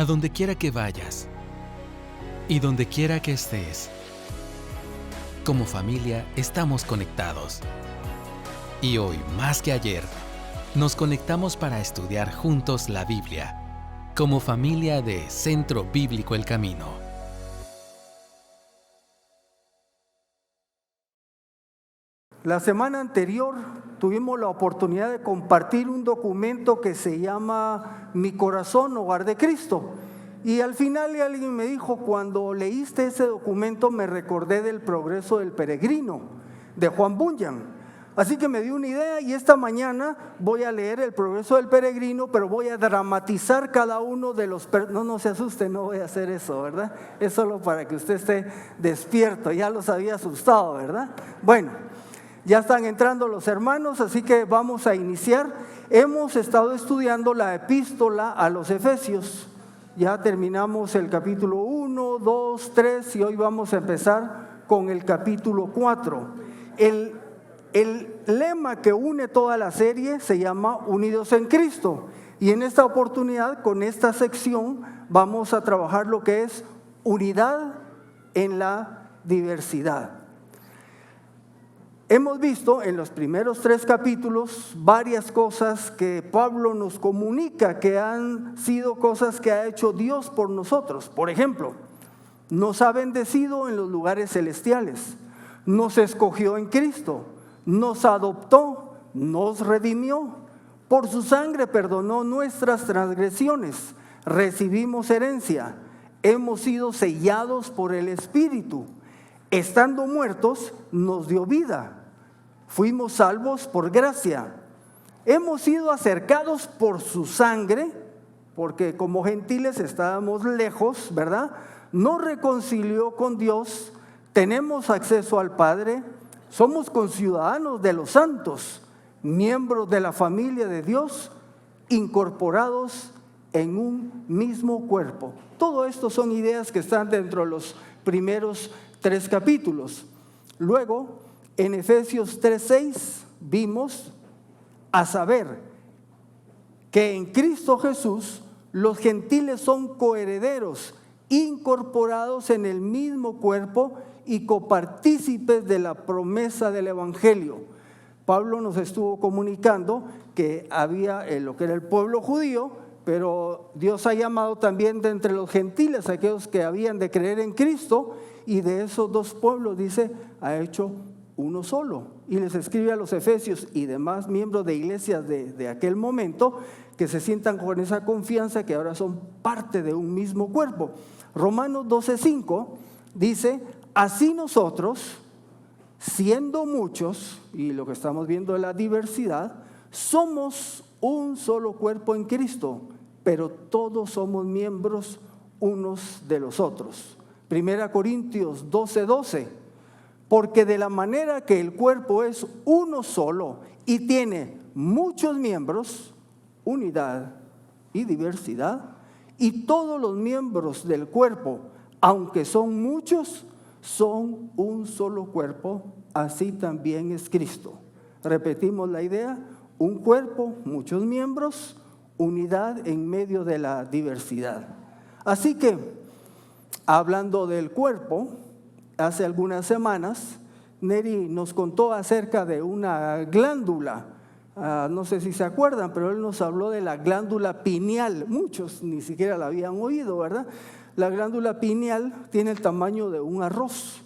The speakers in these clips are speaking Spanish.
a donde quiera que vayas y donde quiera que estés. Como familia estamos conectados. Y hoy, más que ayer, nos conectamos para estudiar juntos la Biblia, como familia de Centro Bíblico El Camino. La semana anterior tuvimos la oportunidad de compartir un documento que se llama Mi corazón, hogar de Cristo. Y al final alguien me dijo, cuando leíste ese documento me recordé del progreso del peregrino, de Juan Bunyan. Así que me dio una idea y esta mañana voy a leer el progreso del peregrino, pero voy a dramatizar cada uno de los... No se asuste, no voy a hacer eso, ¿verdad? Es solo para que usted esté despierto, ya los había asustado, ¿verdad? Bueno, ya están entrando los hermanos, así que vamos a iniciar. Hemos estado estudiando la epístola a los Efesios. Ya terminamos el capítulo 1, 2, 3 y hoy vamos a empezar con el capítulo 4. El lema que une toda la serie se llama Unidos en Cristo. Y en esta oportunidad, con esta sección, vamos a trabajar lo que es unidad en la diversidad. Hemos visto en los primeros 3 capítulos varias cosas que Pablo nos comunica que han sido cosas que ha hecho Dios por nosotros. Por ejemplo, nos ha bendecido en los lugares celestiales, nos escogió en Cristo, nos adoptó, nos redimió, por su sangre perdonó nuestras transgresiones, recibimos herencia, hemos sido sellados por el Espíritu, estando muertos nos dio vida. Fuimos salvos por gracia. Hemos sido acercados por su sangre, porque como gentiles estábamos lejos, ¿verdad? Nos reconcilió con Dios, tenemos acceso al Padre, somos conciudadanos de los santos, miembros de la familia de Dios, incorporados en un mismo cuerpo. Todo esto son ideas que están dentro de los primeros 3 capítulos. Luego, en Efesios 3:6 vimos a saber que en Cristo Jesús los gentiles son coherederos, incorporados en el mismo cuerpo y copartícipes de la promesa del Evangelio. Pablo nos estuvo comunicando que había lo que era el pueblo judío, pero Dios ha llamado también de entre los gentiles, aquellos que habían de creer en Cristo, y de esos 2 pueblos, dice, ha hecho uno solo. Y les escribe a los efesios y demás miembros de iglesias de aquel momento que se sientan con esa confianza que ahora son parte de un mismo cuerpo. Romanos 12:5 dice, así nosotros, siendo muchos, y lo que estamos viendo es la diversidad, somos un solo cuerpo en Cristo, pero todos somos miembros unos de los otros. 1 Corintios 12:12, porque de la manera que el cuerpo es uno solo y tiene muchos miembros, unidad y diversidad, y todos los miembros del cuerpo, aunque son muchos, son un solo cuerpo, así también es Cristo. Repetimos la idea, un cuerpo, muchos miembros, unidad en medio de la diversidad. Así que, hablando del cuerpo, hace algunas semanas, Neri nos contó acerca de una glándula, no sé si se acuerdan, pero él nos habló de la glándula pineal. Muchos ni siquiera la habían oído, ¿verdad? La glándula pineal tiene el tamaño de un arroz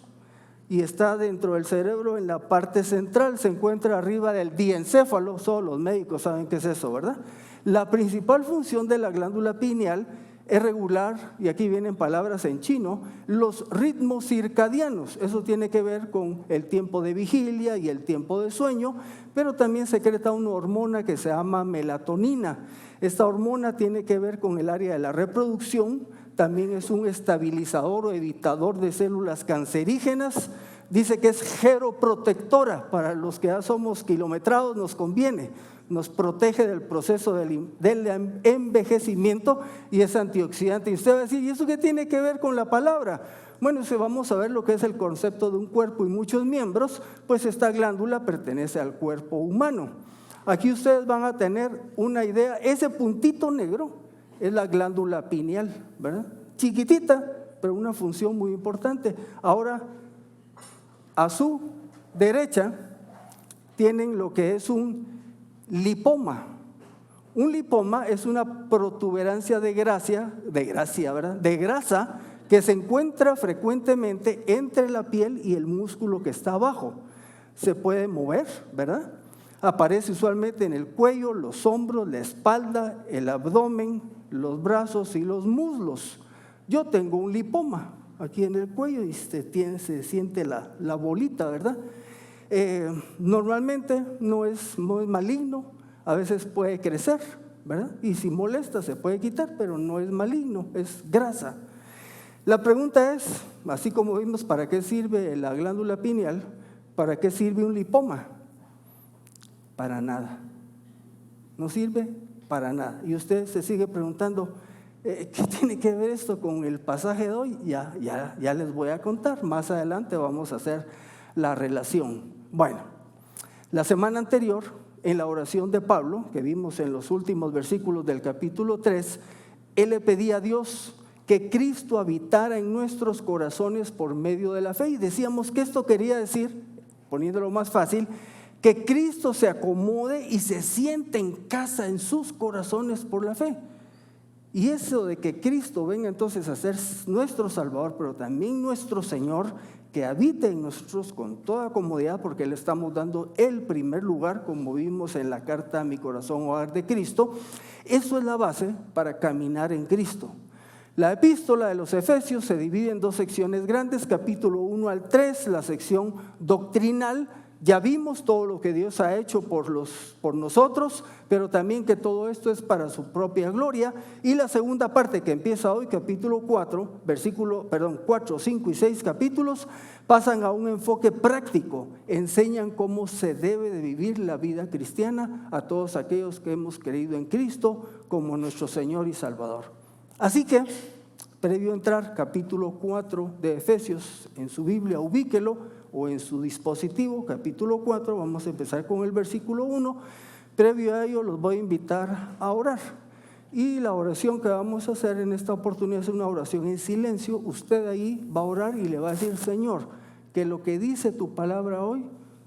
y está dentro del cerebro en la parte central, se encuentra arriba del diencéfalo, solo los médicos saben qué es eso, ¿verdad? La principal función de la glándula pineal es regular, y aquí vienen palabras en chino, los ritmos circadianos. Eso tiene que ver con el tiempo de vigilia y el tiempo de sueño, pero también secreta una hormona que se llama melatonina. Esta hormona tiene que ver con el área de la reproducción, también es un estabilizador o evitador de células cancerígenas. Dice que es geroprotectora, para los que ya somos kilometrados nos conviene, nos protege del proceso del envejecimiento y es antioxidante. Y usted va a decir, ¿y eso qué tiene que ver con la palabra? Bueno, si vamos a ver lo que es el concepto de un cuerpo y muchos miembros, pues esta glándula pertenece al cuerpo humano. Aquí ustedes van a tener una idea, ese puntito negro es la glándula pineal, ¿verdad? Chiquitita, pero una función muy importante. Ahora, a su derecha tienen lo que es un lipoma. Un lipoma es una protuberancia de grasa, ¿verdad? De grasa que se encuentra frecuentemente entre la piel y el músculo que está abajo. Se puede mover, ¿verdad? Aparece usualmente en el cuello, los hombros, la espalda, el abdomen, los brazos y los muslos. Yo tengo un lipoma aquí en el cuello y se siente la bolita, ¿verdad? Normalmente no es maligno, a veces puede crecer, ¿verdad? Y si molesta se puede quitar, pero no es maligno, es grasa. La pregunta es, así como vimos para qué sirve la glándula pineal, ¿para qué sirve un lipoma? Para nada. No sirve para nada. Y usted se sigue preguntando, ¿qué tiene que ver esto con el pasaje de hoy? Ya les voy a contar. Más adelante vamos a hacer la relación. Bueno, la semana anterior, en la oración de Pablo, que vimos en los últimos versículos del capítulo 3, él le pedía a Dios que Cristo habitara en nuestros corazones por medio de la fe. Y decíamos que esto quería decir, poniéndolo más fácil, que Cristo se acomode y se siente en casa en sus corazones por la fe. Y eso de que Cristo venga entonces a ser nuestro Salvador, pero también nuestro Señor, que habite en nosotros con toda comodidad, porque le estamos dando el primer lugar, como vimos en la carta Mi corazón, hogar de Cristo. Eso es la base para caminar en Cristo. La epístola de los Efesios se divide en dos secciones grandes, capítulo 1 al 3, la sección doctrinal. Ya vimos todo lo que Dios ha hecho por nosotros, pero también que todo esto es para su propia gloria. Y la segunda parte que empieza hoy, capítulo 4, 4, 5 y 6 capítulos, pasan a un enfoque práctico, enseñan cómo se debe de vivir la vida cristiana a todos aquellos que hemos creído en Cristo como nuestro Señor y Salvador. Así que, previo a entrar, capítulo 4 de Efesios, en su Biblia ubíquelo, o en su dispositivo, capítulo 4, vamos a empezar con el versículo 1. Previo a ello los voy a invitar a orar. Y la oración que vamos a hacer en esta oportunidad es una oración en silencio. Usted ahí va a orar y le va a decir, Señor, que lo que dice tu palabra hoy,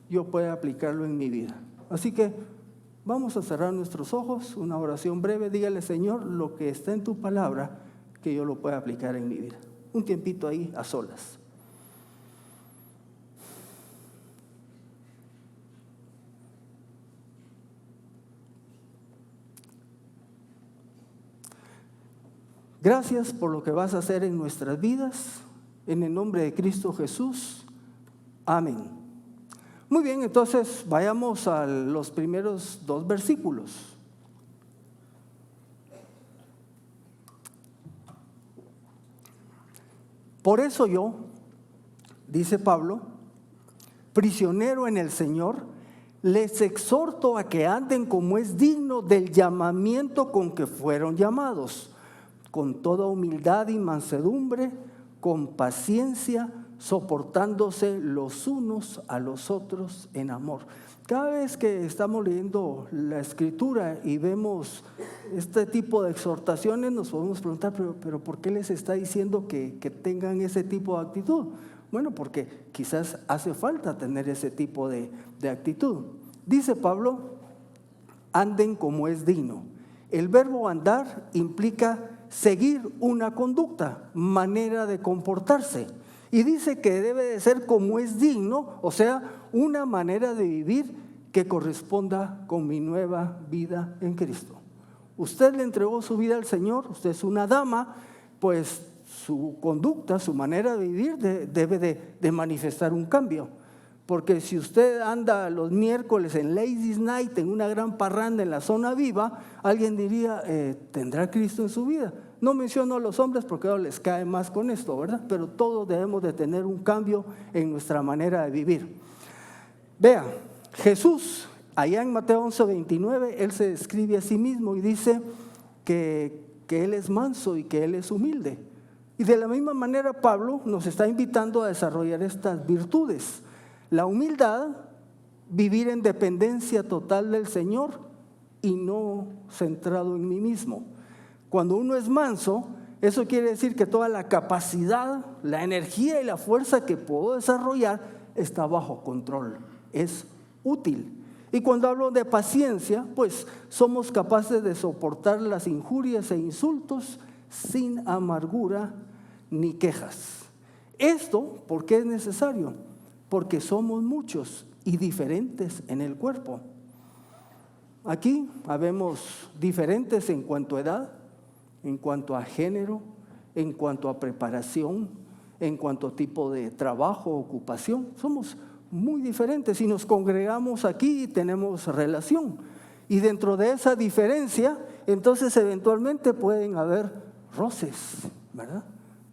yo pueda aplicarlo en mi vida. Así que vamos a cerrar nuestros ojos, una oración breve. Dígale, Señor, lo que está en tu palabra, que yo lo pueda aplicar en mi vida. Un tiempito ahí a solas. Gracias por lo que vas a hacer en nuestras vidas, en el nombre de Cristo Jesús. Amén. Muy bien, entonces vayamos a los primeros dos versículos. Por eso yo, dice Pablo, prisionero en el Señor, les exhorto a que anden como es digno del llamamiento con que fueron llamados, con toda humildad y mansedumbre, con paciencia, soportándose los unos a los otros en amor. Cada vez que estamos leyendo la Escritura y vemos este tipo de exhortaciones, nos podemos preguntar, pero ¿por qué les está diciendo que tengan ese tipo de actitud? Bueno, porque quizás hace falta tener ese tipo de actitud. Dice Pablo, anden como es digno. El verbo andar implica seguir una conducta, manera de comportarse. Y dice que debe de ser como es digno, o sea, una manera de vivir que corresponda con mi nueva vida en Cristo. Usted le entregó su vida al Señor, usted es una dama, pues su conducta, su manera de vivir debe de manifestar un cambio. Porque si usted anda los miércoles en Ladies Night, en una gran parranda en la zona viva, alguien diría, ¿tendrá Cristo en su vida? No menciono a los hombres porque ahora les cae más con esto, ¿verdad? Pero todos debemos de tener un cambio en nuestra manera de vivir. Vea, Jesús, allá en Mateo 11:29, Él se describe a sí mismo y dice que Él es manso y que Él es humilde. Y de la misma manera Pablo nos está invitando a desarrollar estas virtudes. La humildad, vivir en dependencia total del Señor y no centrado en mí mismo. Cuando uno es manso, eso quiere decir que toda la capacidad, la energía y la fuerza que puedo desarrollar está bajo control, es útil. Y cuando hablo de paciencia, pues somos capaces de soportar las injurias e insultos sin amargura ni quejas. Esto, ¿por qué es necesario? Porque somos muchos y diferentes en el cuerpo. Aquí habemos diferentes en cuanto a edad, en cuanto a género, en cuanto a preparación, en cuanto a tipo de trabajo, ocupación. Somos muy diferentes y nos congregamos aquí y tenemos relación. Y dentro de esa diferencia, entonces eventualmente pueden haber roces, ¿verdad?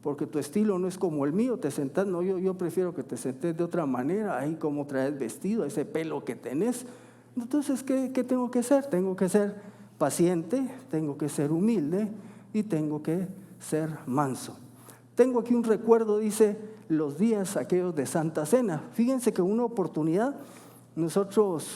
Porque tu estilo no es como el mío, te sentás, no, yo prefiero que te sentes de otra manera, ahí como traes vestido, ese pelo que tenés. Entonces, ¿qué tengo que ser? Tengo que ser paciente, tengo que ser humilde y tengo que ser manso. Tengo aquí un recuerdo, dice, los días aquellos de Santa Cena. Fíjense que una oportunidad, nosotros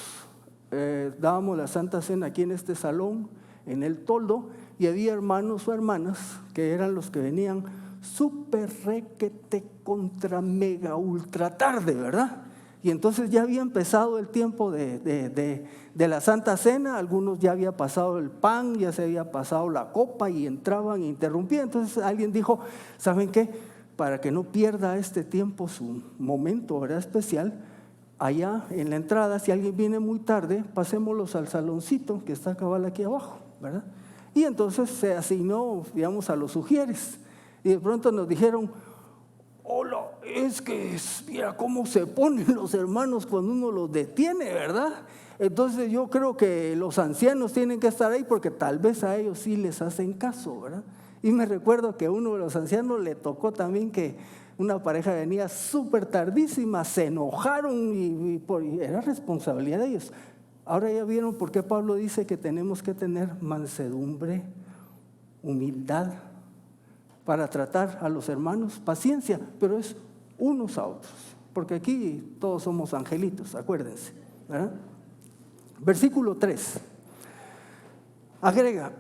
dábamos la Santa Cena aquí en este salón, en el toldo, y había hermanos o hermanas que eran los que venían súper requete contra mega ultra tarde, ¿verdad? Y entonces ya había empezado el tiempo de la Santa Cena, algunos ya había pasado el pan, ya se había pasado la copa y entraban e interrumpían. Entonces alguien dijo, ¿saben qué? Para que no pierda este tiempo su momento, ¿verdad? Especial, allá en la entrada, si alguien viene muy tarde, pasémoslos al saloncito que está cabal aquí abajo, ¿verdad? Y entonces se asignó, digamos, a los sugieres. Y de pronto nos dijeron, hola, es que mira cómo se ponen los hermanos cuando uno los detiene, ¿verdad? Entonces yo creo que los ancianos tienen que estar ahí porque tal vez a ellos sí les hacen caso, ¿verdad? Y me recuerdo que a uno de los ancianos le tocó también que una pareja venía súper tardísima, se enojaron y era responsabilidad de ellos. Ahora ya vieron por qué Pablo dice que tenemos que tener mansedumbre, humildad, para tratar a los hermanos, paciencia, pero es unos a otros, porque aquí todos somos angelitos, acuérdense, ¿verdad? Versículo 3, agrega,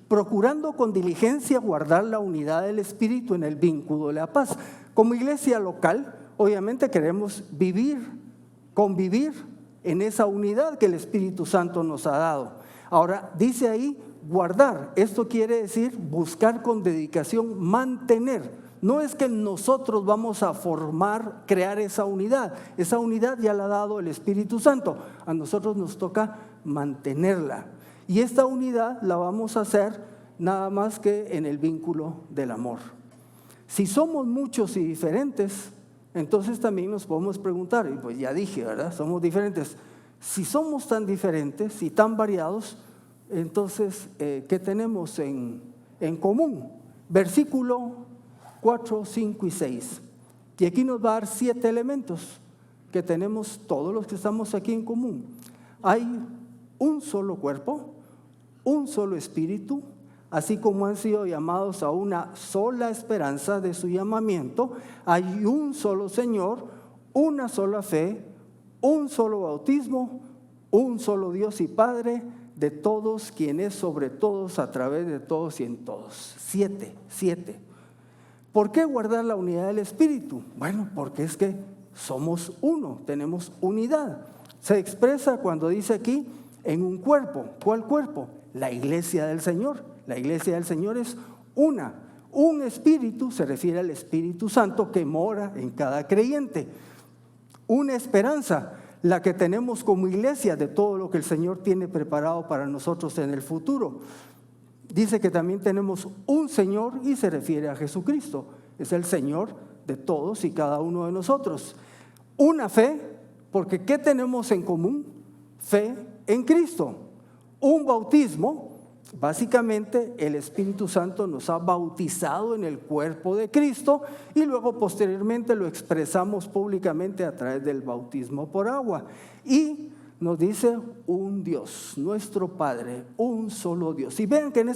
procurando con diligencia guardar la unidad del Espíritu en el vínculo de la paz. Como iglesia local, obviamente queremos convivir en esa unidad que el Espíritu Santo nos ha dado. Ahora, dice ahí, guardar, esto quiere decir buscar con dedicación, mantener. No es que nosotros vamos a formar, crear esa unidad ya la ha dado el Espíritu Santo, a nosotros nos toca mantenerla. Y esta unidad la vamos a hacer nada más que en el vínculo del amor. Si somos muchos y diferentes, entonces también nos podemos preguntar, y pues ya dije, ¿verdad? Somos diferentes. Si somos tan diferentes y tan variados, entonces, ¿qué tenemos en común? Versículo 4, 5 y 6. Y aquí nos va a dar 7 elementos que tenemos todos los que estamos aquí en común. Hay un solo cuerpo, un solo espíritu, así como han sido llamados a una sola esperanza de su llamamiento. Hay un solo Señor, una sola fe, un solo bautismo, un solo Dios y Padre, de todos, quien es sobre todos, a través de todos y en todos. 7. ¿Por qué guardar la unidad del Espíritu? Bueno, porque es que somos uno, tenemos unidad. Se expresa cuando dice aquí, en un cuerpo. ¿Cuál cuerpo? La iglesia del Señor. La iglesia del Señor es una. Un espíritu se refiere al Espíritu Santo que mora en cada creyente. Una esperanza, la que tenemos como iglesia de todo lo que el Señor tiene preparado para nosotros en el futuro. Dice que también tenemos un Señor y se refiere a Jesucristo. Es el Señor de todos y cada uno de nosotros. Una fe, porque ¿qué tenemos en común? Fe en Cristo. Un bautismo, básicamente el Espíritu Santo nos ha bautizado en el cuerpo de Cristo y luego posteriormente lo expresamos públicamente a través del bautismo por agua. Y nos dice un Dios, nuestro Padre, un solo Dios. Y vean que en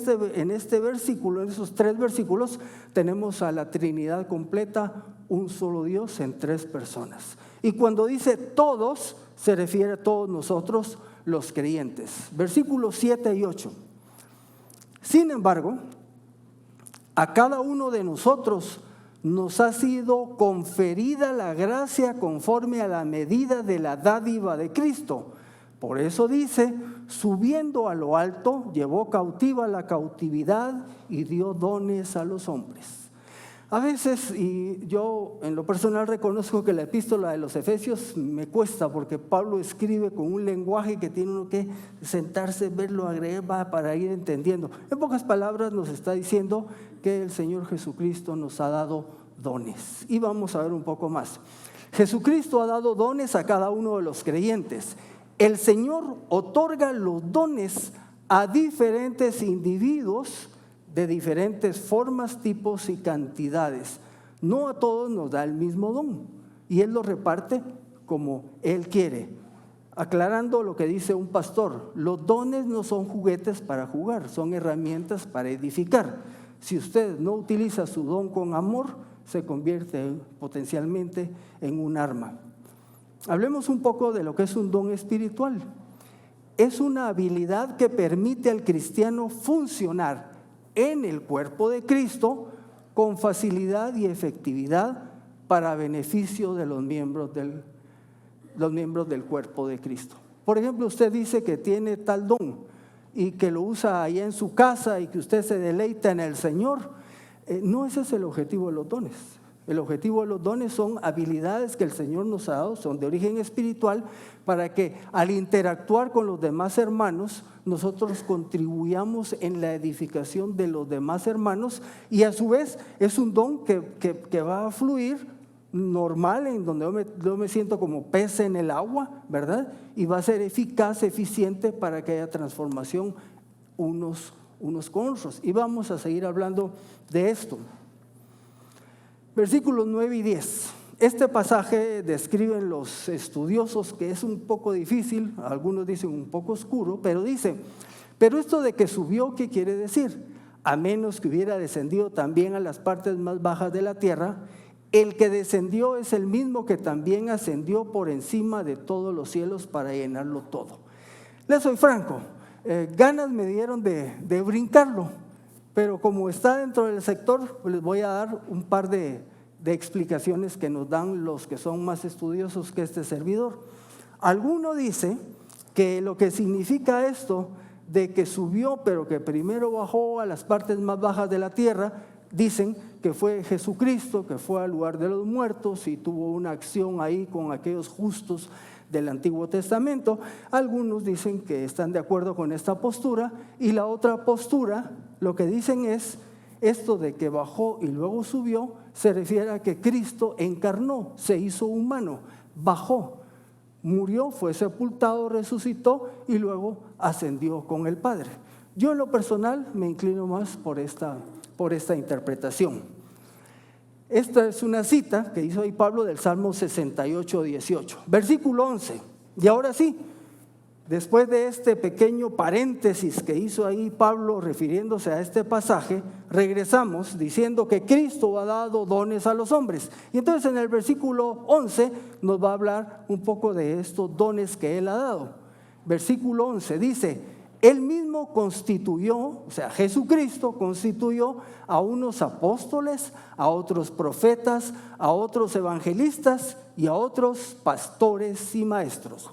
este versículo, en esos 3 versículos, tenemos a la Trinidad completa, un solo Dios en 3 personas. Y cuando dice todos, se refiere a todos nosotros los creyentes. Versículos 7 y 8. Sin embargo, a cada uno de nosotros nos ha sido conferida la gracia conforme a la medida de la dádiva de Cristo. Por eso dice, subiendo a lo alto, llevó cautiva la cautividad y dio dones a los hombres. A veces, y yo en lo personal reconozco que la epístola de los Efesios me cuesta, porque Pablo escribe con un lenguaje que tiene uno que sentarse, verlo, agregar para ir entendiendo. En pocas palabras nos está diciendo que el Señor Jesucristo nos ha dado dones. Y vamos a ver un poco más. Jesucristo ha dado dones a cada uno de los creyentes. El Señor otorga los dones a diferentes individuos de diferentes formas, tipos y cantidades. No a todos nos da el mismo don y Él lo reparte como Él quiere. Aclarando lo que dice un pastor, los dones no son juguetes para jugar, son herramientas para edificar. Si usted no utiliza su don con amor, se convierte potencialmente en un arma. Hablemos un poco de lo que es un don espiritual. Es una habilidad que permite al cristiano funcionar en el cuerpo de Cristo con facilidad y efectividad para beneficio de los miembros del cuerpo de Cristo. Por ejemplo, usted dice que tiene tal don y que lo usa allá en su casa y que usted se deleita en el Señor. No ese es el objetivo de los dones. El objetivo de los dones son habilidades que el Señor nos ha dado, son de origen espiritual, para que al interactuar con los demás hermanos, nosotros contribuyamos en la edificación de los demás hermanos, y a su vez es un don que va a fluir normal, en donde yo me siento como pez en el agua, ¿verdad? Y va a ser eficaz, eficiente para que haya transformación unos con otros. Y vamos a seguir hablando de esto. Versículos 9 y 10. Este pasaje describen los estudiosos que es un poco difícil, algunos dicen un poco oscuro, pero dice, pero esto de que subió, ¿qué quiere decir? A menos que hubiera descendido también a las partes más bajas de la tierra, el que descendió es el mismo que también ascendió por encima de todos los cielos para llenarlo todo. Les soy franco, ganas me dieron de brincarlo, pero como está dentro del sector, pues les voy a dar un par de explicaciones que nos dan los que son más estudiosos que este servidor. Alguno dice que lo que significa esto de que subió, pero que primero bajó a las partes más bajas de la tierra, dicen que fue Jesucristo, que fue al lugar de los muertos y tuvo una acción ahí con aquellos justos del Antiguo Testamento. Algunos dicen que están de acuerdo con esta postura, y la otra postura lo que dicen es esto de que bajó y luego subió, se refiere a que Cristo encarnó, se hizo humano, bajó, murió, fue sepultado, resucitó y luego ascendió con el Padre. Yo en lo personal me inclino más por esta interpretación. Esta es una cita que hizo ahí Pablo del Salmo 68, 18, versículo 11. Y ahora sí, después de este pequeño paréntesis que hizo ahí Pablo refiriéndose a este pasaje, regresamos diciendo que Cristo ha dado dones a los hombres. Y entonces en el versículo 11 nos va a hablar un poco de estos dones que Él ha dado. Versículo 11 dice, Él mismo constituyó, o sea, Jesucristo constituyó a unos apóstoles, a otros profetas, a otros evangelistas y a otros pastores y maestros.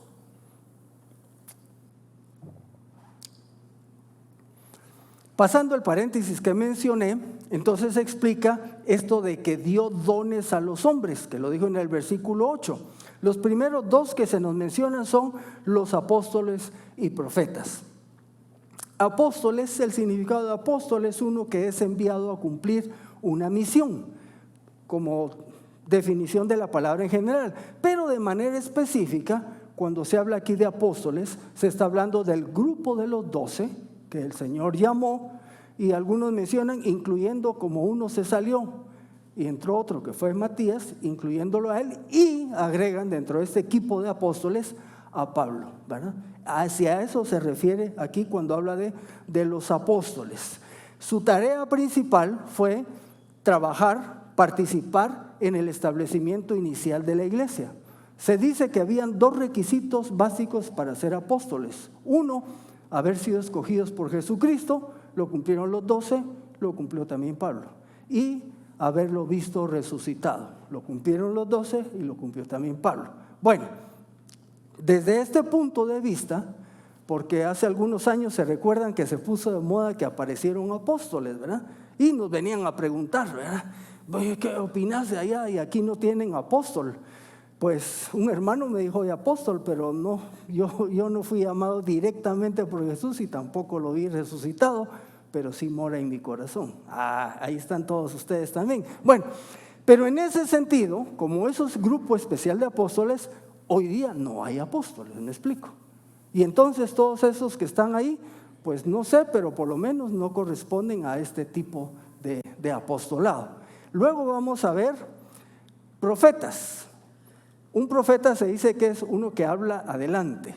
Pasando el paréntesis que mencioné, entonces explica esto de que dio dones a los hombres, que lo dijo en el versículo 8. Los primeros dos que se nos mencionan son los apóstoles y profetas. Apóstoles, el significado de apóstol es uno que es enviado a cumplir una misión, como definición de la palabra en general, pero de manera específica, cuando se habla aquí de apóstoles, se está hablando del grupo de los 12 que el Señor llamó, y algunos mencionan incluyendo como uno se salió y entró otro que fue Matías, incluyéndolo a él, y agregan dentro de este equipo de apóstoles a Pablo, ¿verdad? Hacia eso se refiere aquí cuando habla de los apóstoles. Su tarea principal fue trabajar, participar en el establecimiento inicial de la iglesia. Se dice que habían dos requisitos básicos para ser apóstoles. Uno, haber sido escogidos por Jesucristo, lo cumplieron los 12, lo cumplió también Pablo. Y haberlo visto resucitado, lo cumplieron los 12 y lo cumplió también Pablo. Bueno, desde este punto de vista, porque hace algunos años se recuerdan que se puso de moda que aparecieron apóstoles, ¿verdad? Y nos venían a preguntar, ¿verdad? Oye, ¿qué opinas de allá? Y aquí no tienen apóstol. Pues un hermano me dijo de apóstol, pero no, yo no fui llamado directamente por Jesús y tampoco lo vi resucitado, pero sí mora en mi corazón. Ahí están todos ustedes también. Bueno, pero en ese sentido, como esos grupo especial de apóstoles, hoy día no hay apóstoles, me explico. Y entonces todos esos que están ahí, pues no sé, pero por lo menos no corresponden a este tipo de apostolado. Luego vamos a ver profetas. Un profeta se dice que es uno que habla adelante.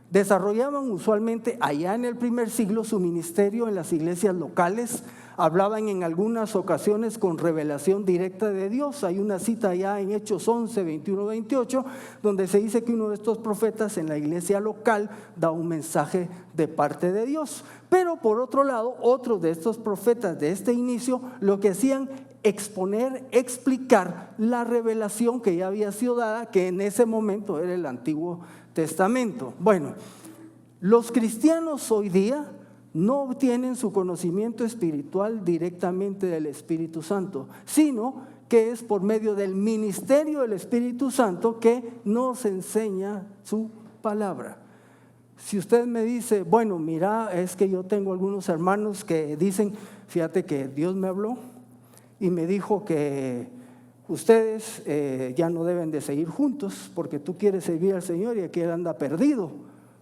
Desarrollaban usualmente allá en el primer siglo su ministerio en las iglesias locales, hablaban en algunas ocasiones con revelación directa de Dios. Hay una cita allá en Hechos 11, 21, 28, donde se dice que uno de estos profetas en la iglesia local da un mensaje de parte de Dios. Pero por otro lado, otros de estos profetas de este inicio lo que hacían exponer, explicar la revelación que ya había sido dada, que en ese momento era el Antiguo Testamento. Bueno, los cristianos hoy día no obtienen su conocimiento espiritual directamente del Espíritu Santo, sino que es por medio del ministerio del Espíritu Santo que nos enseña su palabra. Si usted me dice, bueno, mira, es que yo tengo algunos hermanos que dicen, fíjate que Dios me habló y me dijo que ustedes ya no deben de seguir juntos porque tú quieres servir al Señor y aquel anda perdido,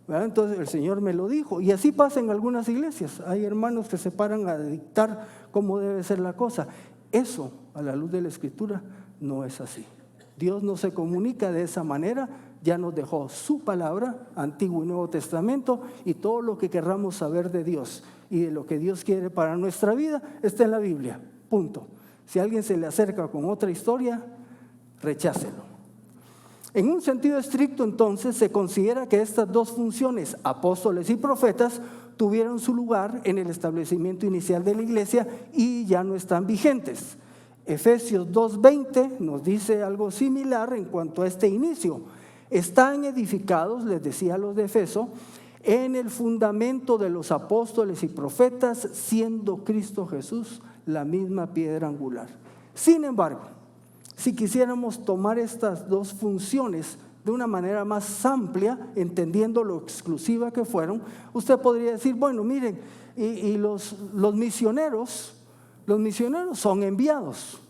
¿verdad? Entonces el Señor me lo dijo. Y así pasa en algunas iglesias. Hay hermanos que se paran a dictar cómo debe ser la cosa. Eso, a la luz de la Escritura, no es así. Dios no se comunica de esa manera. Ya nos dejó su palabra, Antiguo y Nuevo Testamento, y todo lo que querramos saber de Dios y de lo que Dios quiere para nuestra vida está en la Biblia, punto. Si alguien se le acerca con otra historia, rechácelo. En un sentido estricto, entonces, se considera que estas dos funciones, apóstoles y profetas, tuvieron su lugar en el establecimiento inicial de la iglesia y ya no están vigentes. Efesios 2:20 nos dice algo similar en cuanto a este inicio. Están edificados, les decía a los de Efeso, en el fundamento de los apóstoles y profetas, siendo Cristo Jesús la misma piedra angular. Sin embargo, si quisiéramos tomar estas dos funciones de una manera más amplia, entendiendo lo exclusiva que fueron, usted podría decir, bueno, miren, y los misioneros son enviados,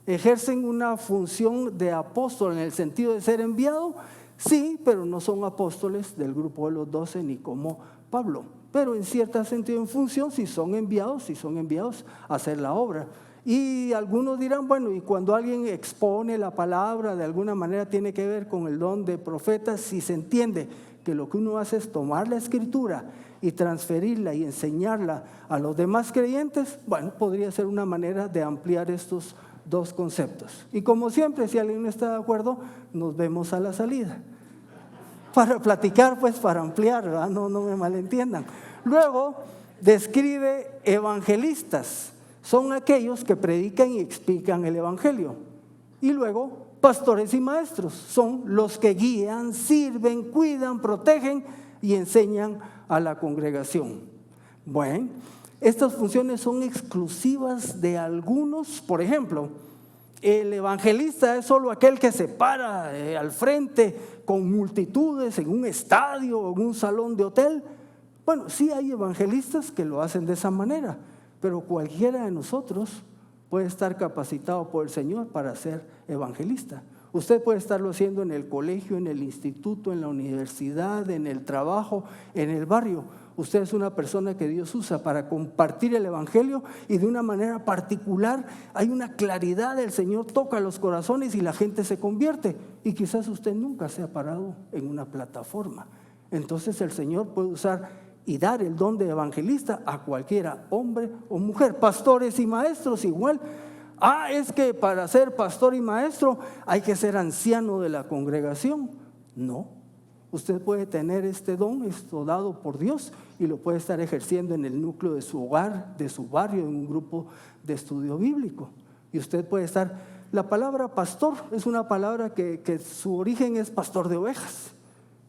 ejercen una función de apóstol en el sentido de ser enviado, sí, pero no son apóstoles del grupo de los 12 ni como Pablo. Pero en cierto sentido, en función, si son enviados a hacer la obra. Y algunos dirán, bueno, y cuando alguien expone la palabra, de alguna manera tiene que ver con el don de profeta, si se entiende que lo que uno hace es tomar la Escritura y transferirla y enseñarla a los demás creyentes, bueno, podría ser una manera de ampliar estos dos conceptos. Y como siempre, si alguien no está de acuerdo, nos vemos a la salida. Para platicar, pues para ampliar, ¿verdad? No me malentiendan. Luego describe evangelistas. Son aquellos que predican y explican el evangelio. Y luego pastores y maestros. Son los que guían, sirven, cuidan, protegen y enseñan a la congregación. Bueno, estas funciones son exclusivas de algunos. Por ejemplo, el evangelista es solo aquel que se para al frente con multitudes en un estadio o en un salón de hotel. Bueno, sí hay evangelistas que lo hacen de esa manera, pero cualquiera de nosotros puede estar capacitado por el Señor para ser evangelista. Usted puede estarlo haciendo en el colegio, en el instituto, en la universidad, en el trabajo, en el barrio. Usted es una persona que Dios usa para compartir el evangelio y de una manera particular hay una claridad, el Señor toca los corazones y la gente se convierte. Y quizás usted nunca se ha parado en una plataforma. Entonces el Señor puede usar y dar el don de evangelista a cualquiera, hombre o mujer. Pastores y maestros igual. Es que para ser pastor y maestro hay que ser anciano de la congregación. No, Usted puede tener este don, esto dado por Dios, y lo puede estar ejerciendo en el núcleo de su hogar, de su barrio, en un grupo de estudio bíblico. Y usted puede estar, la palabra pastor es una palabra que su origen es pastor de ovejas.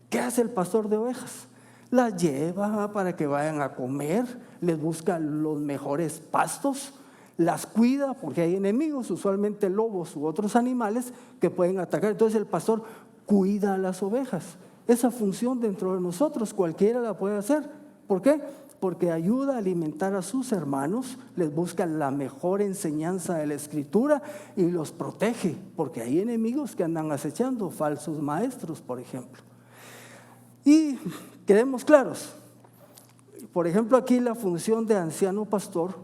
¿Qué hace el pastor de ovejas? Las lleva para que vayan a comer, les busca los mejores pastos, las cuida porque hay enemigos, usualmente lobos u otros animales que pueden atacar. Entonces el pastor cuida a las ovejas. Esa función dentro de nosotros cualquiera la puede hacer. ¿Por qué? Porque ayuda a alimentar a sus hermanos, les busca la mejor enseñanza de la Escritura y los protege, porque hay enemigos que andan acechando, falsos maestros, por ejemplo. Y quedemos claros, por ejemplo, aquí la función de anciano pastor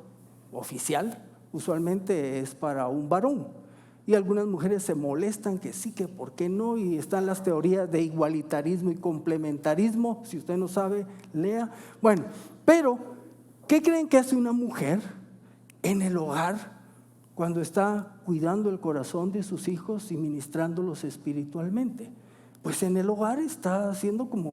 oficial usualmente es para un varón. Y algunas mujeres se molestan que sí, que por qué no, y están las teorías de igualitarismo y complementarismo. Si usted no sabe, lea. Bueno, pero ¿qué creen que hace una mujer en el hogar cuando está cuidando el corazón de sus hijos y ministrándolos espiritualmente? Pues en el hogar está haciendo como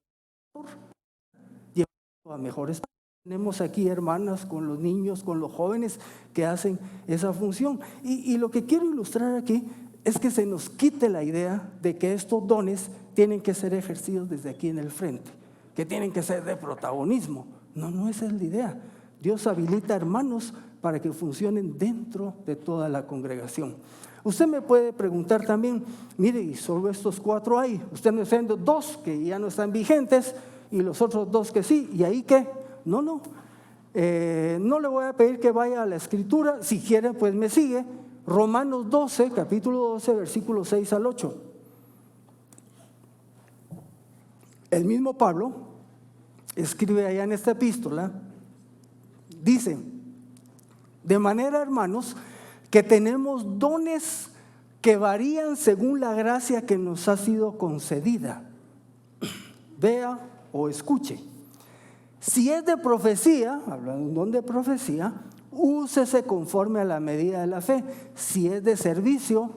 llevando a mejores. Tenemos aquí hermanas con los niños, con los jóvenes que hacen esa función. Y lo que quiero ilustrar aquí es que se nos quite la idea de que estos dones tienen que ser ejercidos desde aquí en el frente, que tienen que ser de protagonismo. No, esa es la idea. Dios habilita hermanos para que funcionen dentro de toda la congregación. Usted me puede preguntar también, mire, y solo estos 4 hay. Usted me está diciendo 2 que ya no están vigentes y los otros 2 que sí. ¿Y ahí qué? No le voy a pedir que vaya a la Escritura. Si quiere, pues me sigue. Romanos 12, capítulo 12, versículos 6 al 8. El mismo Pablo escribe allá en esta epístola, dice: de manera, hermanos, que tenemos dones que varían según la gracia que nos ha sido concedida. Vea o escuche. Si es de profecía, hablando de un don de profecía, úsese conforme a la medida de la fe. Si es de servicio,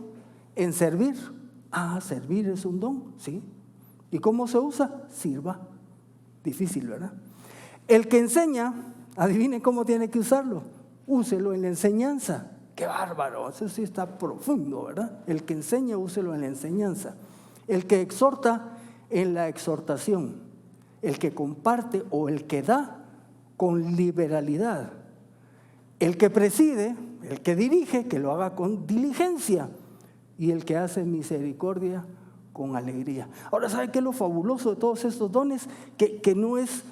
en servir. Servir es un don, ¿sí? ¿Y cómo se usa? Sirva. Difícil, ¿verdad? El que enseña, adivinen cómo tiene que usarlo. Úselo en la enseñanza. ¡Qué bárbaro! Eso sí está profundo, ¿verdad? El que enseña, úselo en la enseñanza. El que exhorta, en la exhortación. El que comparte o el que da con liberalidad. El que preside, el que dirige, que lo haga con diligencia. Y el que hace misericordia con alegría. Ahora, ¿sabe qué es lo fabuloso de todos estos dones? Que no es,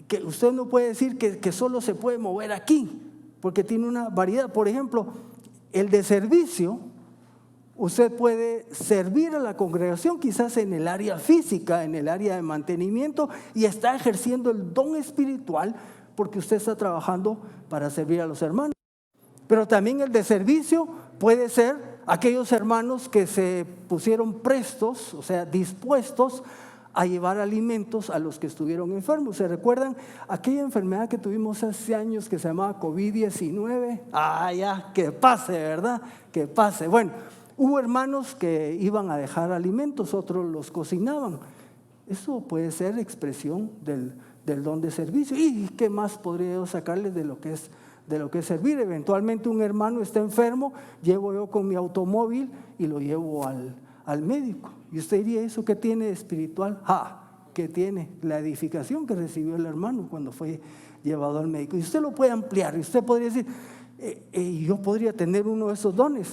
que usted no puede decir que solo se puede mover aquí, porque tiene una variedad. Por ejemplo, el de servicio. Usted puede servir a la congregación quizás en el área física, en el área de mantenimiento, y está ejerciendo el don espiritual porque usted está trabajando para servir a los hermanos. Pero también el de servicio puede ser aquellos hermanos que se pusieron prestos, o sea, dispuestos a llevar alimentos a los que estuvieron enfermos. ¿Se recuerdan aquella enfermedad que tuvimos hace años que se llamaba COVID-19? Ya, que pase, ¿verdad? Que pase. Bueno, hubo hermanos que iban a dejar alimentos, otros los cocinaban. Eso puede ser expresión del don de servicio. ¿Y qué más podría yo sacarles de lo que es servir? Eventualmente un hermano está enfermo, llego yo con mi automóvil y lo llevo al médico. Y usted diría, ¿eso qué tiene de espiritual? ¿Qué tiene? La edificación que recibió el hermano cuando fue llevado al médico. Y usted lo puede ampliar. Y usted podría decir, yo podría tener uno de esos dones.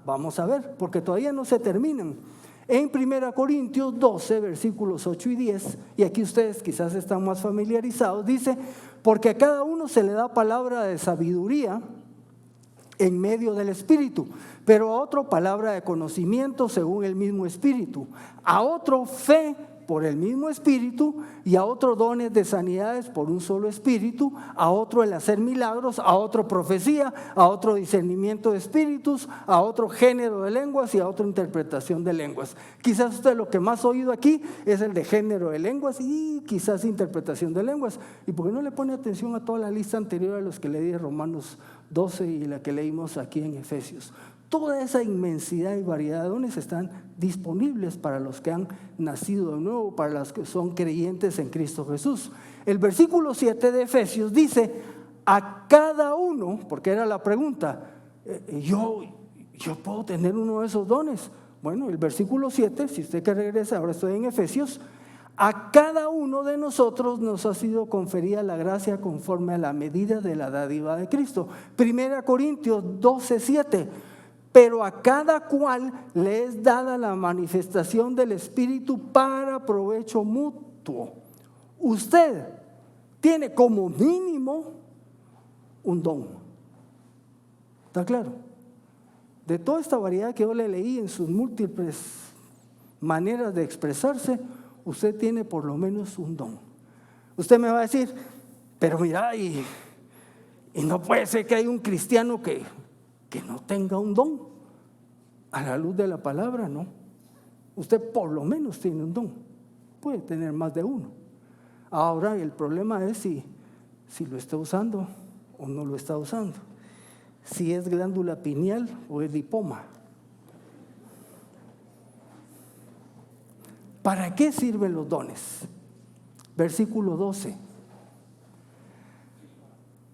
Vamos a ver, porque todavía no se terminan. En 1 Corintios 12, versículos 8 y 10, y aquí ustedes quizás están más familiarizados, dice: porque a cada uno se le da palabra de sabiduría en medio del Espíritu, pero a otro palabra de conocimiento según el mismo Espíritu, a otro fe por el mismo Espíritu, y a otro dones de sanidades por un solo Espíritu, a otro el hacer milagros, a otro profecía, a otro discernimiento de espíritus, a otro género de lenguas y a otra interpretación de lenguas. Quizás usted lo que más ha oído aquí es el de género de lenguas y quizás interpretación de lenguas. ¿Y por qué no le pone atención a toda la lista anterior a los que leí de Romanos 12 y la que leímos aquí en Efesios? toda esa inmensidad y variedad de dones están disponibles para los que han nacido de nuevo, para los que son creyentes en Cristo Jesús. El versículo 7 de Efesios dice: a cada uno, porque era la pregunta, yo puedo tener uno de esos dones. Bueno, el versículo 7, si usted que regresa, ahora estoy en Efesios, a cada uno de nosotros nos ha sido conferida la gracia conforme a la medida de la dádiva de Cristo. 1 Corintios 12:7, pero a cada cual le es dada la manifestación del Espíritu para provecho mutuo. Usted tiene como mínimo un don. ¿Está claro? De toda esta variedad que yo le leí en sus múltiples maneras de expresarse, usted tiene por lo menos un don. Usted me va a decir, pero mira, y no puede ser que haya un cristiano que no tenga un don. A la luz de la palabra, no. Usted por lo menos tiene un don. Puede tener más de uno. Ahora el problema es si lo está usando o no lo está usando. Si es glándula pineal o es lipoma. ¿Para qué sirven los dones? Versículo 12.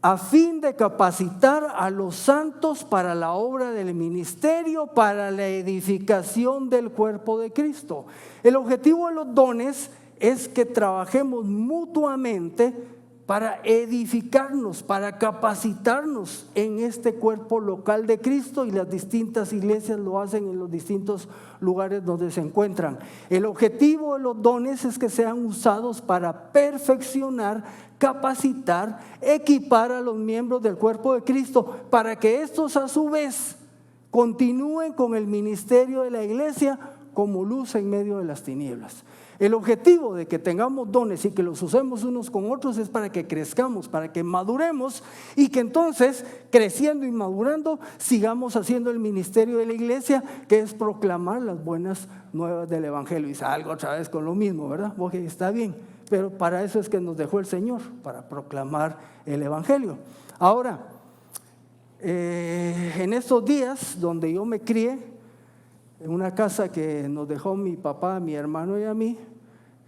A fin de capacitar a los santos para la obra del ministerio, para la edificación del cuerpo de Cristo. El objetivo de los dones es que trabajemos mutuamente para edificarnos, para capacitarnos en este cuerpo local de Cristo, y las distintas iglesias lo hacen en los distintos lugares donde se encuentran. El objetivo de los dones es que sean usados para perfeccionar, capacitar, equipar a los miembros del cuerpo de Cristo, para que estos a su vez continúen con el ministerio de la iglesia como luz en medio de las tinieblas. El objetivo de que tengamos dones y que los usemos unos con otros es para que crezcamos, para que maduremos, y que entonces, creciendo y madurando, sigamos haciendo el ministerio de la iglesia, que es proclamar las buenas nuevas del evangelio. Y salgo otra vez con lo mismo, ¿verdad? Porque está bien, pero para eso es que nos dejó el Señor, para proclamar el evangelio. Ahora, en estos días donde yo me crié, en una casa que nos dejó mi papá, mi hermano y a mí,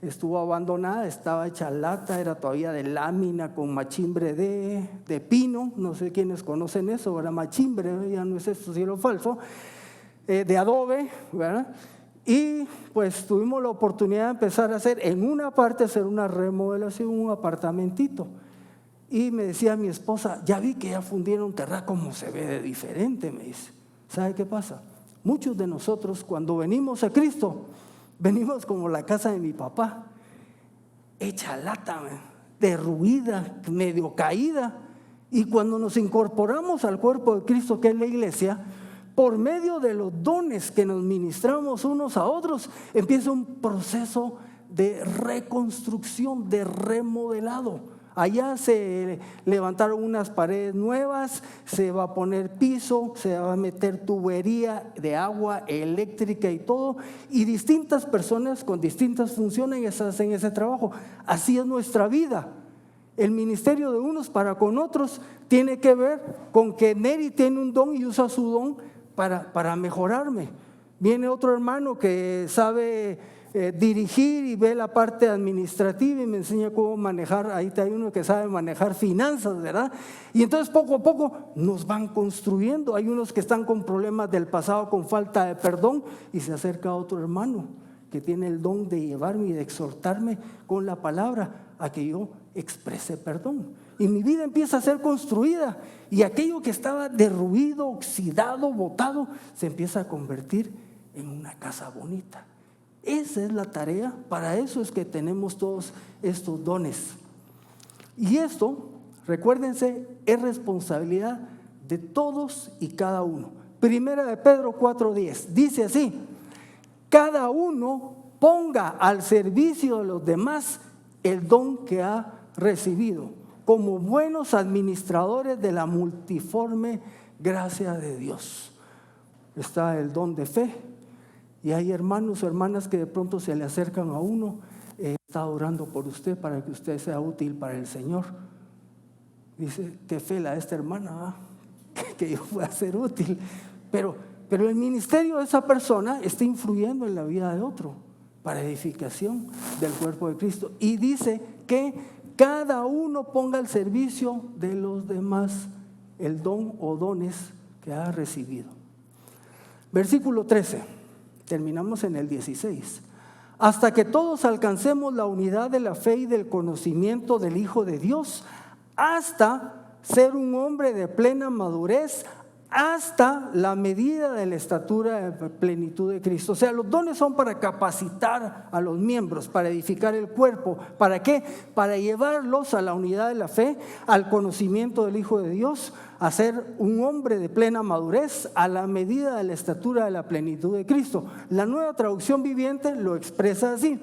estuvo abandonada, estaba hecha lata, era todavía de lámina con machimbre de pino, no sé quiénes conocen eso, era machimbre, ya no es esto, cielo falso, de adobe, ¿verdad? Y pues tuvimos la oportunidad de empezar a hacer, en una parte, hacer una remodelación, un apartamentito. Y me decía mi esposa, ya vi que ya fundieron terra, como se ve de diferente, me dice. ¿Sabe qué pasa? Muchos de nosotros cuando venimos a Cristo, venimos como la casa de mi papá, hecha lata, derruida, medio caída. Y cuando nos incorporamos al cuerpo de Cristo, que es la iglesia, por medio de los dones que nos ministramos unos a otros, empieza un proceso de reconstrucción, de remodelado. Allá se levantaron unas paredes nuevas, se va a poner piso, se va a meter tubería de agua eléctrica y todo, y distintas personas con distintas funciones hacen ese trabajo. Así es nuestra vida. El ministerio de unos para con otros tiene que ver con que Neri tiene un don y usa su don para mejorarme. Viene otro hermano que sabe dirigir y ve la parte administrativa y me enseña cómo manejar. Ahí hay uno que sabe manejar finanzas, ¿verdad? Y entonces poco a poco nos van construyendo. Hay unos que están con problemas del pasado, con falta de perdón, y se acerca a otro hermano que tiene el don de llevarme y de exhortarme con la palabra a que yo exprese perdón. Y mi vida empieza a ser construida, y aquello que estaba derruido, oxidado, botado, se empieza a convertir en una casa bonita. Esa es la tarea, para eso es que tenemos todos estos dones. Y esto, recuérdense, es responsabilidad de todos y cada uno. Primera de Pedro 4:10 dice así: cada uno ponga al servicio de los demás el don que ha recibido, como buenos administradores de la multiforme gracia de Dios. Está el don de fe. Y hay hermanos o hermanas que de pronto se le acercan a uno, está orando por usted para que usted sea útil para el Señor. Dice, qué fe la de esta hermana, que yo pueda ser útil. Pero pero el ministerio de esa persona está influyendo en la vida de otro para edificación del cuerpo de Cristo. Y dice que cada uno ponga al servicio de los demás el don o dones que ha recibido. Versículo 13, terminamos en el 16. Hasta que todos alcancemos la unidad de la fe y del conocimiento del Hijo de Dios, hasta ser un hombre de plena madurez, hasta la medida de la estatura de plenitud de Cristo. O sea, los dones son para capacitar a los miembros, para edificar el cuerpo. ¿Para qué? Para llevarlos a la unidad de la fe, al conocimiento del Hijo de Dios, a ser un hombre de plena madurez, a la medida de la estatura de la plenitud de Cristo. La Nueva Traducción Viviente lo expresa así: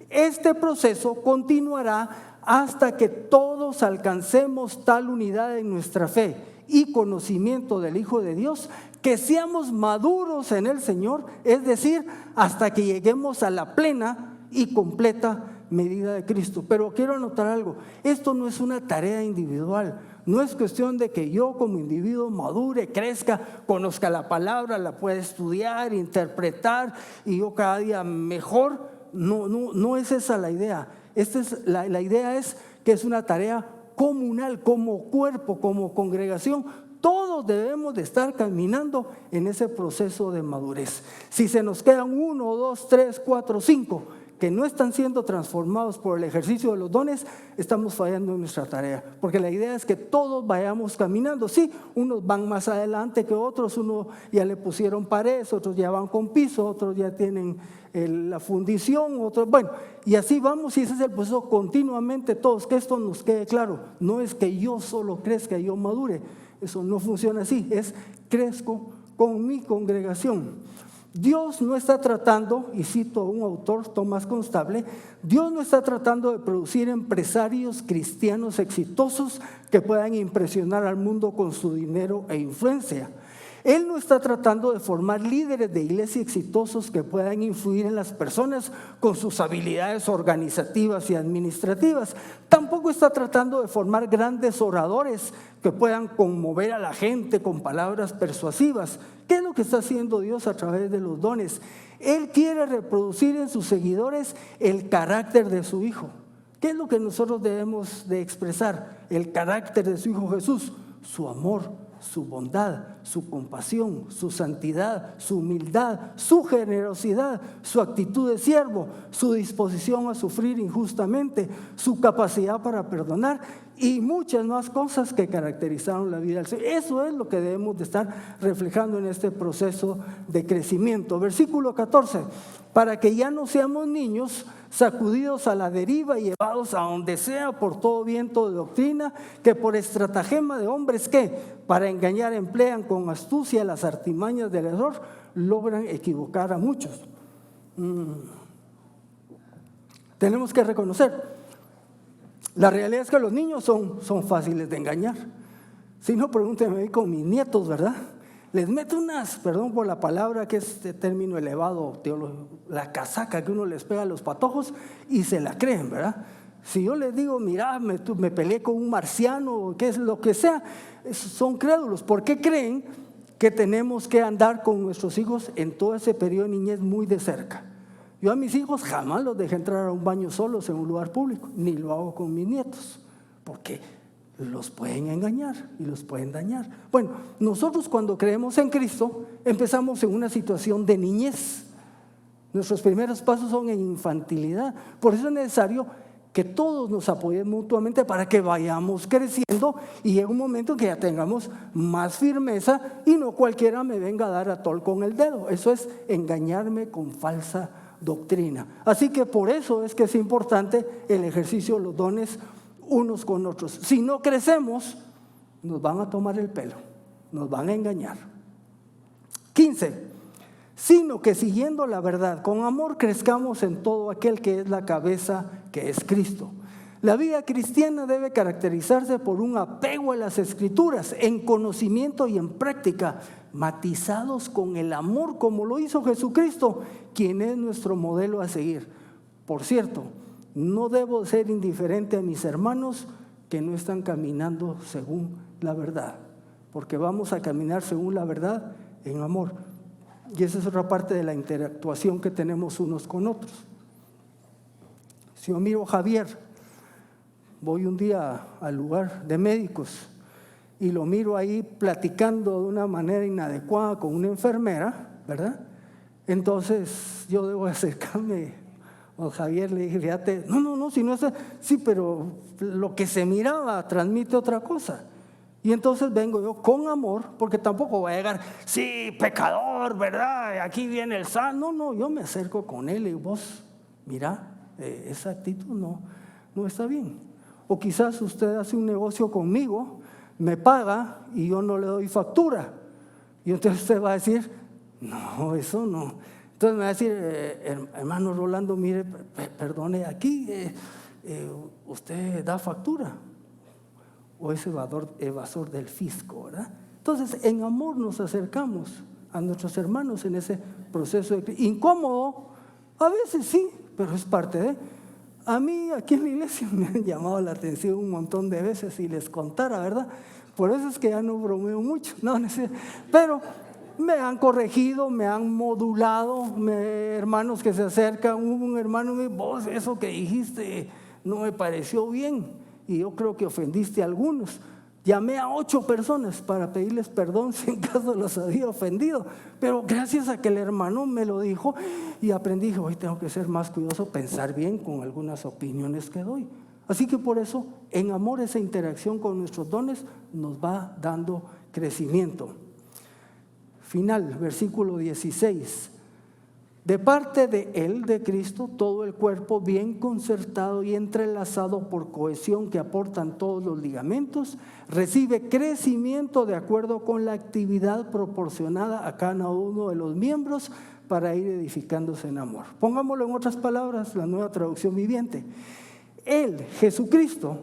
este proceso continuará hasta que todos alcancemos tal unidad en nuestra fe y conocimiento del Hijo de Dios, que seamos maduros en el Señor, es decir, hasta que lleguemos a la plena y completa medida de Cristo. Pero quiero anotar algo: esto no es una tarea individual, no es cuestión de que yo como individuo madure, crezca, conozca la palabra, la pueda estudiar, interpretar y yo cada día mejor. No es esa la idea. La idea es que es una tarea comunal, como cuerpo, como congregación. Todos debemos de estar caminando en ese proceso de madurez. Si se nos quedan 1, 2, 3, 4, 5 que no están siendo transformados por el ejercicio de los dones, estamos fallando en nuestra tarea, porque la idea es que todos vayamos caminando. Sí, unos van más adelante que otros, unos ya le pusieron paredes, otros ya van con piso, otros ya tienen la fundición, otros, bueno, y así vamos, y ese es el proceso continuamente todos. Que esto nos quede claro: no es que yo solo crezca y yo madure, eso no funciona así, es crezco con mi congregación. Dios no está tratando, y cito a un autor, Tomás Constable, Dios no está tratando de producir empresarios cristianos exitosos que puedan impresionar al mundo con su dinero e influencia. Él no está tratando de formar líderes de iglesia exitosos que puedan influir en las personas con sus habilidades organizativas y administrativas. Tampoco está tratando de formar grandes oradores que puedan conmover a la gente con palabras persuasivas. ¿Qué es lo que está haciendo Dios a través de los dones? Él quiere reproducir en sus seguidores el carácter de su Hijo. ¿Qué es lo que nosotros debemos de expresar? El carácter de su Hijo Jesús: su amor, su bondad, su compasión, su santidad, su humildad, su generosidad, su actitud de siervo, su disposición a sufrir injustamente, su capacidad para perdonar y muchas más cosas que caracterizaron la vida del Señor. Eso es lo que debemos de estar reflejando en este proceso de crecimiento. Versículo 14: para que ya no seamos niños sacudidos a la deriva y llevados a donde sea por todo viento de doctrina, que por estratagema de hombres que para engañar emplean con astucia las artimañas del error, logran equivocar a muchos. Tenemos que reconocer, la realidad es que los niños son fáciles de engañar. Si no, pregúntenme con mis nietos, ¿verdad? Les meto unas, perdón por la palabra, que es este término elevado, la casaca que uno les pega a los patojos y se la creen, ¿verdad? Si yo les digo, mira, me peleé con un marciano, qué es lo que sea, son crédulos. ¿Por qué creen que tenemos que andar con nuestros hijos en todo ese periodo de niñez muy de cerca? Yo a mis hijos jamás los dejé entrar a un baño solos en un lugar público, ni lo hago con mis nietos, porque los pueden engañar y los pueden dañar. Bueno, nosotros cuando creemos en Cristo empezamos en una situación de niñez. Nuestros primeros pasos son en infantilidad. Por eso es necesario que todos nos apoyemos mutuamente para que vayamos creciendo y llegue un momento que ya tengamos más firmeza y no cualquiera me venga a dar a tol con el dedo. Eso es engañarme con falsa doctrina. Así que por eso es que es importante el ejercicio de los dones unos con otros. Si no crecemos, nos van a tomar el pelo, nos van a engañar. 15. Sino que siguiendo la verdad con amor crezcamos en todo aquel que es la cabeza, que es Cristo. La vida cristiana debe caracterizarse por un apego a las Escrituras, en conocimiento y en práctica, matizados con el amor como lo hizo Jesucristo, quien es nuestro modelo a seguir. Por cierto, no debo ser indiferente a mis hermanos que no están caminando según la verdad, porque vamos a caminar según la verdad en amor. Y esa es otra parte de la interactuación que tenemos unos con otros. Si yo miro a Javier, voy un día al lugar de médicos y lo miro ahí platicando de una manera inadecuada con una enfermera, ¿verdad? Entonces yo debo acercarme a Javier, le dije, fíjate, no, si no es, sí, pero lo que se miraba transmite otra cosa. Y entonces vengo yo con amor, porque tampoco voy a llegar, sí, pecador, ¿verdad? Aquí viene el sano. No, yo me acerco con él y vos, mira, esa actitud no está bien. O quizás usted hace un negocio conmigo, me paga y yo no le doy factura. Y entonces usted va a decir, no, eso no. Entonces me va a decir, hermano Rolando, mire, perdone, aquí usted da factura. O es evasor del fisco, ¿verdad? Entonces, en amor nos acercamos a nuestros hermanos en ese proceso incómodo. A veces sí, pero es parte de. A mí aquí en la iglesia me han llamado la atención un montón de veces si les contara, ¿verdad? Por eso es que ya no bromeo mucho, pero me han corregido, me han modulado, hermanos que se acercan, hubo un hermano que me dijo, vos eso que dijiste no me pareció bien. Y yo creo que ofendiste a algunos. Llamé a 8 personas para pedirles perdón si en caso los había ofendido. Pero gracias a que el hermano me lo dijo y aprendí, hoy tengo que ser más cuidadoso, pensar bien con algunas opiniones que doy. Así que por eso, en amor, esa interacción con nuestros dones nos va dando crecimiento. Final, versículo 16. De parte de Él, de Cristo, todo el cuerpo bien concertado y entrelazado por cohesión que aportan todos los ligamentos, recibe crecimiento de acuerdo con la actividad proporcionada a cada uno de los miembros para ir edificándose en amor. Pongámoslo en otras palabras, la Nueva Traducción Viviente. Él, Jesucristo,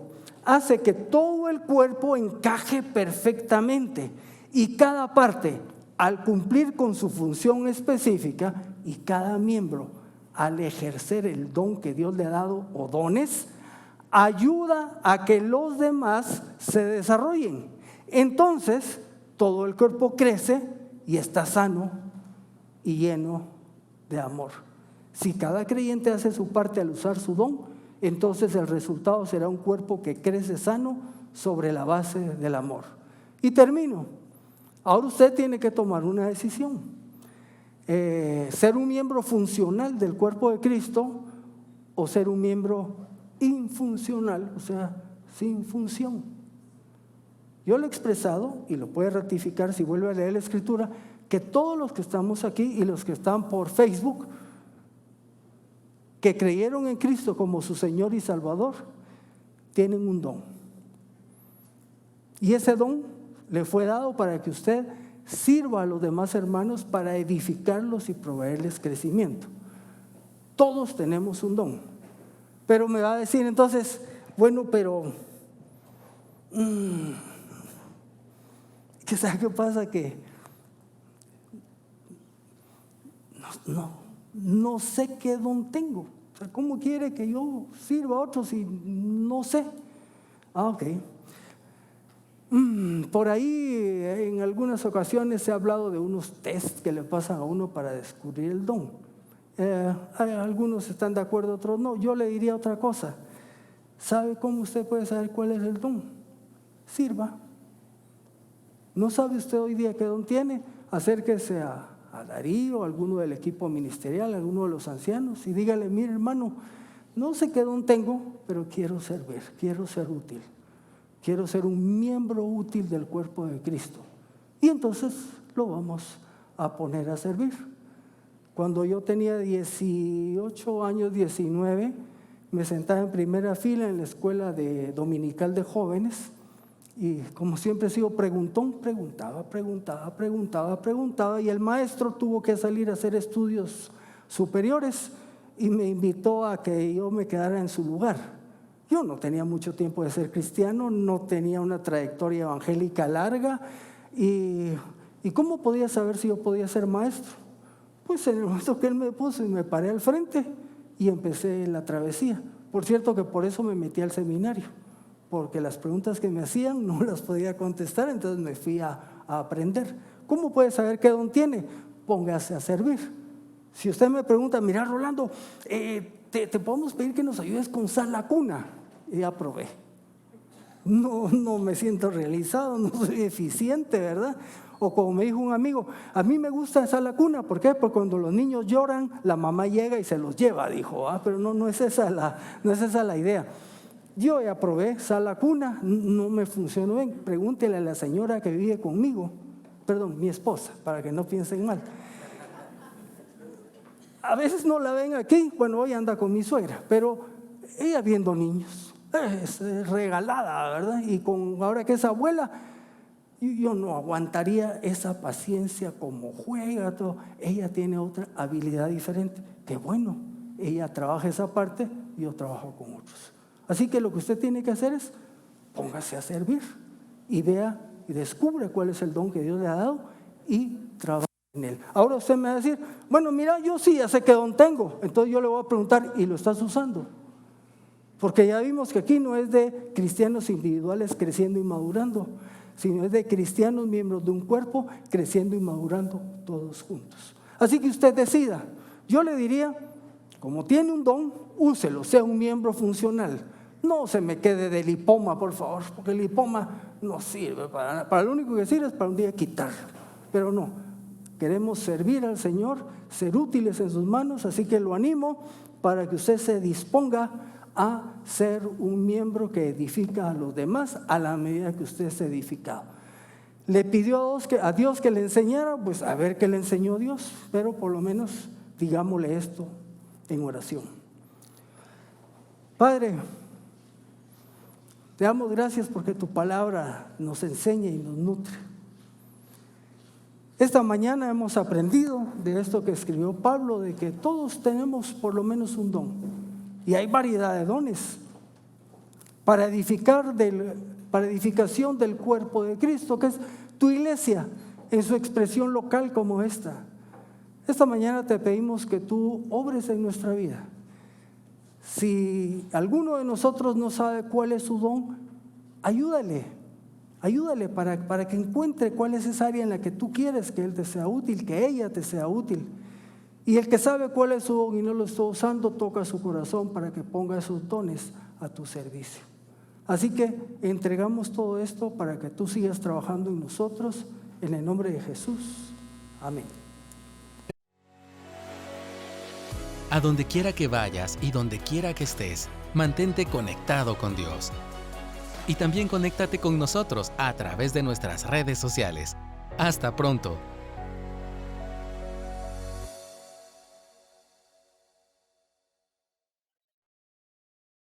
hace que todo el cuerpo encaje perfectamente y cada parte, al cumplir con su función específica, y cada miembro, al ejercer el don que Dios le ha dado o dones, ayuda a que los demás se desarrollen. Entonces, todo el cuerpo crece y está sano y lleno de amor. Si cada creyente hace su parte al usar su don, entonces el resultado será un cuerpo que crece sano sobre la base del amor. Y termino. Ahora usted tiene que tomar una decisión. Ser un miembro funcional del cuerpo de Cristo o ser un miembro infuncional, o sea, sin función. Yo lo he expresado y lo puede ratificar si vuelve a leer la Escritura, que todos los que estamos aquí y los que están por Facebook, que creyeron en Cristo como su Señor y Salvador, tienen un don. Y ese don le fue dado para que usted sirva a los demás hermanos para edificarlos y proveerles crecimiento. Todos tenemos un don. Pero me va a decir entonces, bueno, pero ¿sabe qué pasa? Que no sé qué don tengo. O sea, ¿cómo quiere que yo sirva a otros si no sé? Ok. Por ahí en algunas ocasiones se ha hablado de unos tests que le pasan a uno para descubrir el don. Algunos están de acuerdo, otros no. Yo le diría otra cosa. ¿Sabe cómo usted puede saber cuál es el don? Sirva. ¿No sabe usted hoy día qué don tiene? Acérquese a Darío, a alguno del equipo ministerial, a alguno de los ancianos y dígale, mire hermano, no sé qué don tengo, pero quiero servir, quiero ser útil. Quiero ser un miembro útil del cuerpo de Cristo. Y entonces lo vamos a poner a servir. Cuando yo tenía 18 años, 19, me sentaba en primera fila en la escuela dominical de jóvenes y como siempre he sido preguntón, preguntaba y el maestro tuvo que salir a hacer estudios superiores y me invitó a que yo me quedara en su lugar. Yo no tenía mucho tiempo de ser cristiano, no tenía una trayectoria evangélica larga y ¿cómo podía saber si yo podía ser maestro? Pues en el momento que él me puso y me paré al frente y empecé la travesía. Por cierto que por eso me metí al seminario, porque las preguntas que me hacían no las podía contestar, entonces me fui a aprender. ¿Cómo puede saber qué don tiene? póngase a servir. Si usted me pregunta, mira Rolando, te podemos pedir que nos ayudes con sala cuna. Y ya probé. No me siento realizado, no soy eficiente, ¿verdad? O como me dijo un amigo, a mí me gusta sala cuna. ¿Por qué? Porque cuando los niños lloran, la mamá llega y se los lleva, dijo. Pero no es esa la idea. Yo ya probé sala cuna, no me funcionó bien. Pregúntele a la señora que vive conmigo, perdón, mi esposa, para que no piensen mal. A veces no la ven aquí, bueno, hoy anda con mi suegra, pero ella viendo niños, es regalada, ¿verdad? Y ahora que es abuela, yo no aguantaría esa paciencia como juega, todo. Ella tiene otra habilidad diferente. Qué bueno, ella trabaja esa parte, yo trabajo con otros. Así que lo que usted tiene que hacer es póngase a servir y vea y descubre cuál es el don que Dios le ha dado y trabaje en él. Ahora usted me va a decir, bueno, mira, yo sí ya sé qué don tengo. Entonces yo le voy a preguntar, ¿y lo estás usando? Porque ya vimos que aquí no es de cristianos individuales creciendo y madurando, sino es de cristianos miembros de un cuerpo creciendo y madurando todos juntos. Así que usted decida. Yo le diría, como tiene un don, úselo, sea un miembro funcional. No se me quede de lipoma, por favor, porque el lipoma no sirve para nada. Para lo único que sirve es para un día quitarlo. Pero no, queremos servir al Señor, ser útiles en sus manos, así que lo animo para que usted se disponga a ser un miembro que edifica a los demás a la medida que usted es edificado. Le pidió a Dios que le enseñara, pues a ver qué le enseñó Dios, pero por lo menos digámosle esto en oración. Padre, te damos gracias porque tu palabra nos enseña y nos nutre. Esta mañana hemos aprendido de esto que escribió Pablo, de que todos tenemos por lo menos un don. Y hay variedad de dones para edificación del cuerpo de Cristo, que es tu iglesia, en su expresión local como esta. Esta mañana te pedimos que tú obres en nuestra vida. Si alguno de nosotros no sabe cuál es su don, ayúdale para que encuentre cuál es esa área en la que tú quieres que él te sea útil, que ella te sea útil. Y el que sabe cuál es su don y no lo está usando, toca su corazón para que ponga esos dones a tu servicio. Así que entregamos todo esto para que tú sigas trabajando en nosotros, en el nombre de Jesús. Amén. A donde quiera que vayas y donde quiera que estés, mantente conectado con Dios. Y también conéctate con nosotros a través de nuestras redes sociales. Hasta pronto.